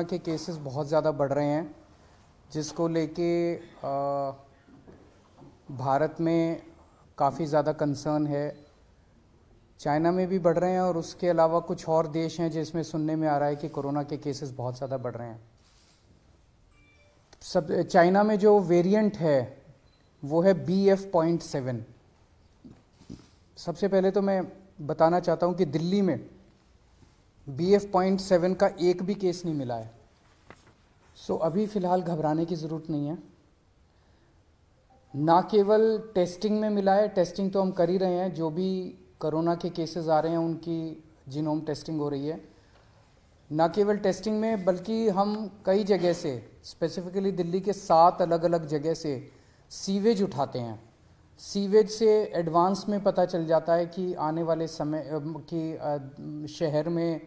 Corona के cases बहुत ज़्यादा बढ़ रहे हैं, जिसको लेके भारत में काफ़ी ज़्यादा कंसर्न है। चाइना में भी बढ़ रहे हैं और उसके अलावा कुछ और देश हैं जिसमें सुनने में आ रहा है कि कोरोना के केसेस बहुत ज़्यादा बढ़ रहे हैं। चाइना में जो वेरिएंट है वो है BF.7। सबसे पहले तो मैं बताना चाहता हूं कि दिल्ली में BF.7 का एक भी केस नहीं मिला है। सो अभी फ़िलहाल घबराने की ज़रूरत नहीं है। ना केवल टेस्टिंग में मिला है, टेस्टिंग तो हम कर ही रहे हैं, जो भी कोरोना के केसेस आ रहे हैं उनकी जीनोम टेस्टिंग हो रही है। ना केवल टेस्टिंग में बल्कि हम कई जगह से, स्पेसिफिकली दिल्ली के 7 अलग अलग जगह से सीवेज उठाते हैं। सीवेज से एडवांस में पता चल जाता है कि आने वाले समय कि शहर में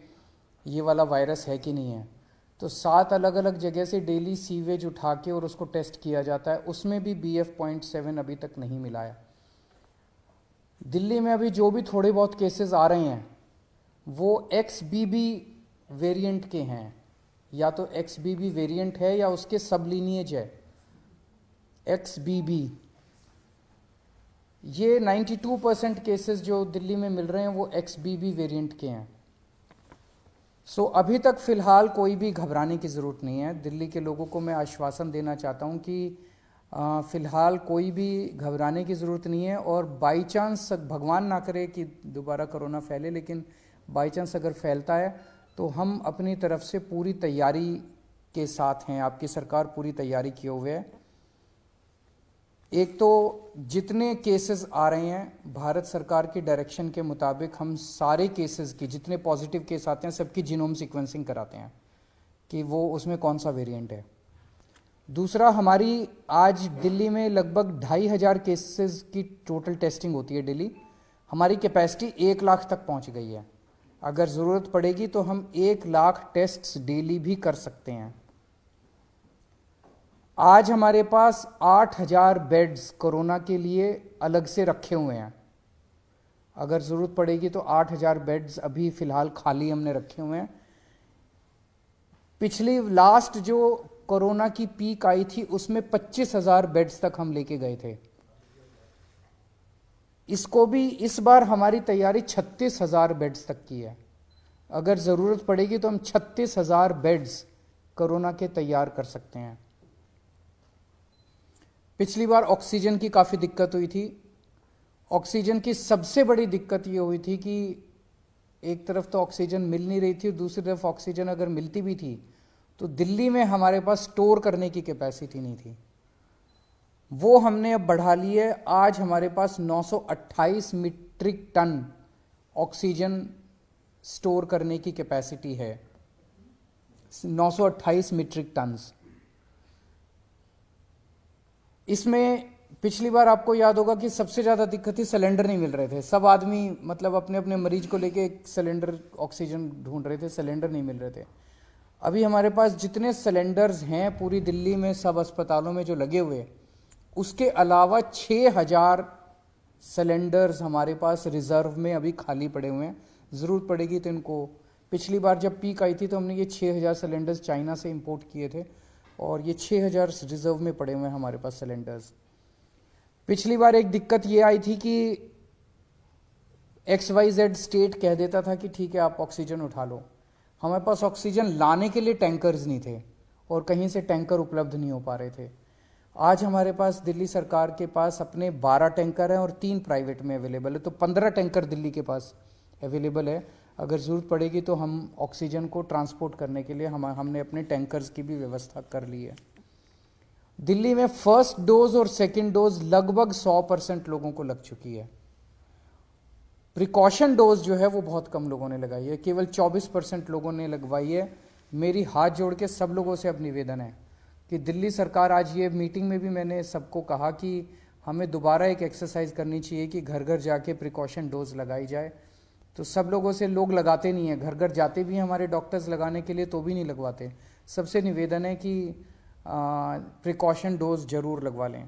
ये वाला वायरस है कि नहीं है। तो 7 अलग अलग जगह से डेली सीवेज उठा के और उसको टेस्ट किया जाता है, उसमें भी BF.7 अभी तक नहीं मिला है। दिल्ली में अभी जो भी थोड़े बहुत केसेस आ रहे हैं वो XBB वेरिएंट के हैं, या तो XBB वेरिएंट है या उसके सब लीनिएज है XBB। ये 92% केसेस जो दिल्ली में मिल रहे हैं वो XBB वेरिएंट के हैं। सो अभी तक फ़िलहाल कोई भी घबराने की ज़रूरत नहीं है। दिल्ली के लोगों को मैं आश्वासन देना चाहता हूं कि फ़िलहाल कोई भी घबराने की ज़रूरत नहीं है। और बाई चांस, भगवान ना करे कि दोबारा कोरोना फैले, लेकिन बाई चांस अगर फैलता है तो हम अपनी तरफ से पूरी तैयारी के साथ हैं। आपकी सरकार पूरी तैयारी किए हुए है। एक तो जितने केसेस आ रहे हैं, भारत सरकार की डायरेक्शन के मुताबिक हम सारे केसेस की, जितने पॉजिटिव केस आते हैं सबकी जीनोम सीक्वेंसिंग कराते हैं कि वो उसमें कौन सा वेरिएंट है। दूसरा, हमारी आज दिल्ली में लगभग 2500 केसेस की टोटल टेस्टिंग होती है डेली। हमारी कैपेसिटी 1 लाख तक पहुंच गई है। अगर ज़रूरत पड़ेगी तो हम 1 लाख टेस्ट्स डेली भी कर सकते हैं। आज हमारे पास 8000 बेड्स कोरोना के लिए अलग से रखे हुए हैं। अगर ज़रूरत पड़ेगी तो 8000 बेड्स अभी फ़िलहाल खाली हमने रखे हुए हैं। पिछली लास्ट जो कोरोना की पीक आई थी उसमें 25,000 बेड्स तक हम लेके गए थे। इसको भी इस बार हमारी तैयारी 36,000 बेड्स तक की है। अगर ज़रूरत पड़ेगी तो हम 36,000 बेड्स कोरोना के तैयार कर सकते हैं। पिछली बार ऑक्सीजन की काफ़ी दिक्कत हुई थी। ऑक्सीजन की सबसे बड़ी दिक्कत ये हुई थी कि एक तरफ तो ऑक्सीजन मिल नहीं रही थी और दूसरी तरफ ऑक्सीजन अगर मिलती भी थी तो दिल्ली में हमारे पास स्टोर करने की कैपेसिटी नहीं थी। वो हमने अब बढ़ा ली है। आज हमारे पास 928 मीट्रिक टन ऑक्सीजन स्टोर करने की कैपेसिटी है। 928 मीट्रिक टन्स। इसमें पिछली बार आपको याद होगा कि सबसे ज़्यादा दिक्कत थी, सिलेंडर नहीं मिल रहे थे। सब आदमी मतलब अपने अपने मरीज को लेके एक सिलेंडर ऑक्सीजन ढूंढ रहे थे, सिलेंडर नहीं मिल रहे थे। अभी हमारे पास जितने सिलेंडर्स हैं पूरी दिल्ली में सब अस्पतालों में जो लगे हुए, उसके अलावा 6000 सिलेंडर्स हमारे पास रिजर्व में अभी खाली पड़े हुए हैं। ज़रूरत पड़ेगी तो इनको, पिछली बार जब पीक आई थी तो हमने ये 6000 सिलेंडर्स चाइना से इंपोर्ट किए थे और ये 6000 रिजर्व में पड़े हुए हैं हमारे पास सिलेंडर्स। पिछली बार एक दिक्कत ये आई थी कि XYZ स्टेट कह देता था कि ठीक है आप ऑक्सीजन उठा लो। हमारे पास ऑक्सीजन लाने के लिए टैंकर्स नहीं थे और कहीं से टैंकर उपलब्ध नहीं हो पा रहे थे। आज हमारे पास दिल्ली सरकार के पास अपने 12 टैंकर हैं और 3 प्राइवेट में अवेलेबल है, तो 15 टैंकर दिल्ली के पास अवेलेबल है। अगर ज़रूरत पड़ेगी तो हम ऑक्सीजन को ट्रांसपोर्ट करने के लिए हमने अपने टैंकर्स की भी व्यवस्था कर ली है। दिल्ली में फर्स्ट डोज और सेकेंड डोज लगभग 100% लोगों को लग चुकी है। प्रिकॉशन डोज जो है वो बहुत कम लोगों ने लगाई है, केवल 24% लोगों ने लगवाई है। मेरी हाथ जोड़ के सब लोगों से अब निवेदन है कि दिल्ली सरकार, आज ये मीटिंग में भी मैंने सबको कहा कि हमें दोबारा एक एक्सरसाइज करनी चाहिए कि घर घर जाके प्रिकॉशन डोज लगाई जाए। तो सब लोगों से, लोग लगाते नहीं हैं, घर घर जाते भी हैं हमारे डॉक्टर्स लगाने के लिए तो भी नहीं लगवाते। सबसे निवेदन है कि प्रिकॉशन डोज जरूर लगवा लें।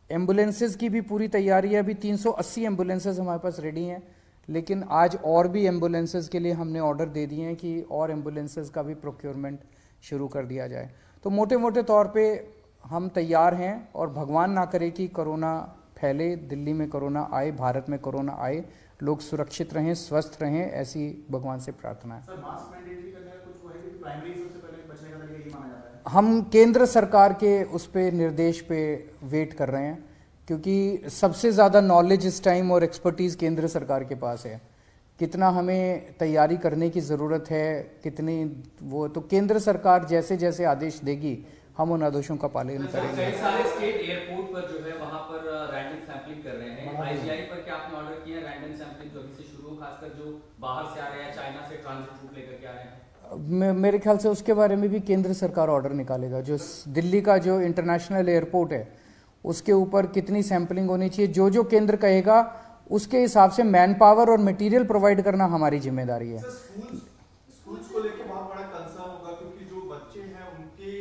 एम्बुलेंसेज की भी पूरी तैयारी है। अभी 380 एम्बुलेंसेज हमारे पास रेडी हैं, लेकिन आज और भी एम्बुलेंसेज के लिए हमने ऑर्डर दे दिए हैं कि और एम्बुलेंसेज का भी प्रोक्योरमेंट शुरू कर दिया जाए। तो मोटे मोटे तौर पे हम तैयार हैं और भगवान ना करे कि कोरोना फैले, दिल्ली में कोरोना आए, भारत में कोरोना आए, लोग सुरक्षित रहें, स्वस्थ रहें, ऐसी भगवान से प्रार्थना है। सर, मास्क मैंडेटरी करने का कुछ वो है कि प्राइमरी सबसे पहले बचने का तरीका ये माना जाता है? हम केंद्र सरकार के उस पे निर्देश पे वेट कर रहे हैं, क्योंकि सबसे ज़्यादा नॉलेज इस टाइम और एक्सपर्टीज़ केंद्र सरकार के पास है। कितना हमें तैयारी करने की ज़रूरत है, कितनी वो, तो केंद्र सरकार जैसे जैसे आदेश देगी हम उन आदेशों का पालन करेंगे। कई सारे स्टेट एयरपोर्ट पर जो है वहां पर रैंडम सैंपलिंग कर रहे हैं। आईजीआई पर क्या आपने ऑर्डर किया है रैंडम सैंपलिंग जो अभी से शुरू हो, खासकर जो बाहर से आ रहे हैं, चाइना से ट्रांजिट रूट लेकर के आ रहे हैं? मेरे ख्याल से उसके बारे में भी केंद्र सरकार ऑर्डर निकालेगा। जो दिल्ली का जो इंटरनेशनल एयरपोर्ट है उसके ऊपर कितनी सैंपलिंग होनी चाहिए, जो जो केंद्र कहेगा उसके हिसाब से मैन पावर और मटेरियल प्रोवाइड करना हमारी जिम्मेदारी है। स्कूल्स को लेकर बहुत बड़ा कंसर्न होगा, क्योंकि जो बच्चे हैं उनके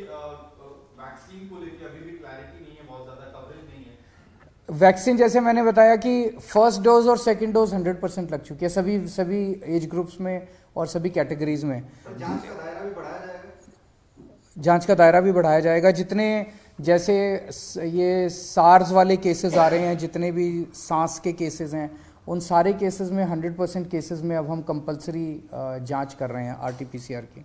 वैक्सीन को लेकर अभी भी क्लैरिटी नहीं है, बहुत ज्यादा कवरेज नहीं है। वैक्सीन जैसे मैंने बताया कि फर्स्ट डोज और सेकंड डोज 100% लग चुकी है सभी एज ग्रुप्स में और सभी कैटेगरीज में। जांच का दायरा भी बढ़ाया जाएगा? जांच का दायरा भी बढ़ाया जाएगा। जितने जैसे ये सार्स वाले केसेस आ रहे हैं, जितने भी सांस के केसेस हैं, उन सारे केसेस में 100% केसेस में अब हम कंपलसरी जांच कर रहे हैं RT-PCR की।